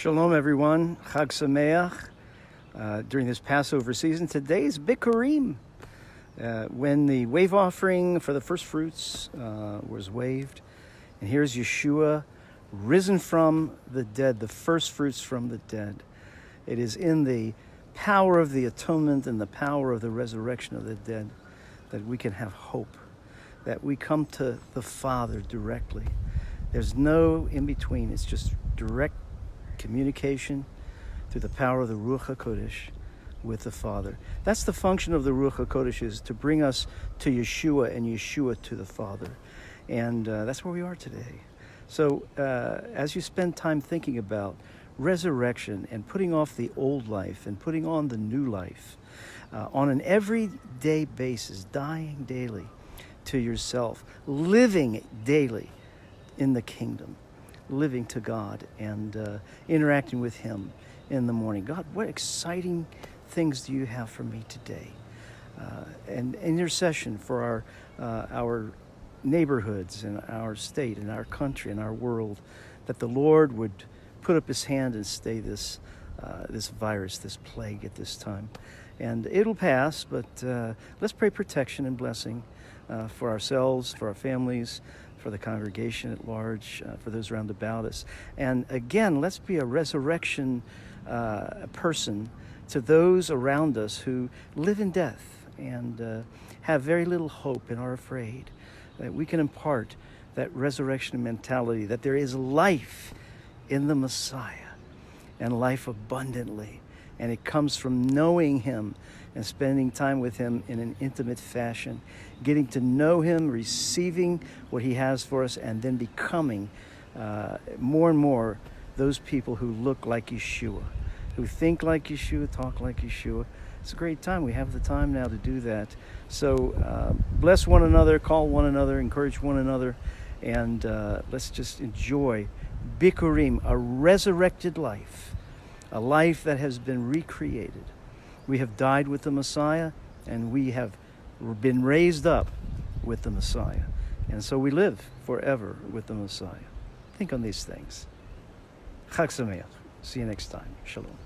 Shalom, everyone. Chag Sameach. During this Passover season, today's HaBikkurim, when the wave offering for the first fruits was waved. And here's Yeshua risen from the dead, the first fruits from the dead. It is in the power of the atonement and the power of the resurrection of the dead that we can have hope, that we come to the Father directly. There's no in-between. It's just direct communication through the power of the Ruach HaKodesh with the Father. That's the function of the Ruach HaKodesh, is to bring us to Yeshua and Yeshua to the Father. And that's where we are today. So as you spend time thinking about resurrection and putting off the old life and putting on the new life on an everyday basis, dying daily to yourself, living daily in the kingdom, living to God and interacting with Him in the morning. God, what exciting things do you have for me today? And intercession for our neighborhoods and our state and our country and our world, that the Lord would put up His hand and stay this virus, this plague at this time. And it'll pass, but let's pray protection and blessing for ourselves, for our families, for the congregation at large, for those around about us. And again, let's be a resurrection person to those around us who live in death and have very little hope and are afraid. That we can impart that resurrection mentality, that there is life in the Messiah and life abundantly. And it comes from knowing Him and spending time with Him in an intimate fashion, getting to know Him, receiving what He has for us, and then becoming more and more those people who look like Yeshua, who think like Yeshua, talk like Yeshua. It's a great time. We have the time now to do that. So bless one another, call one another, encourage one another, and let's just enjoy Bikkurim, a resurrected life, a life that has been recreated. We have died with the Messiah, and we have been raised up with the Messiah. And so we live forever with the Messiah. Think on these things. Chag Sameach. See you next time. Shalom.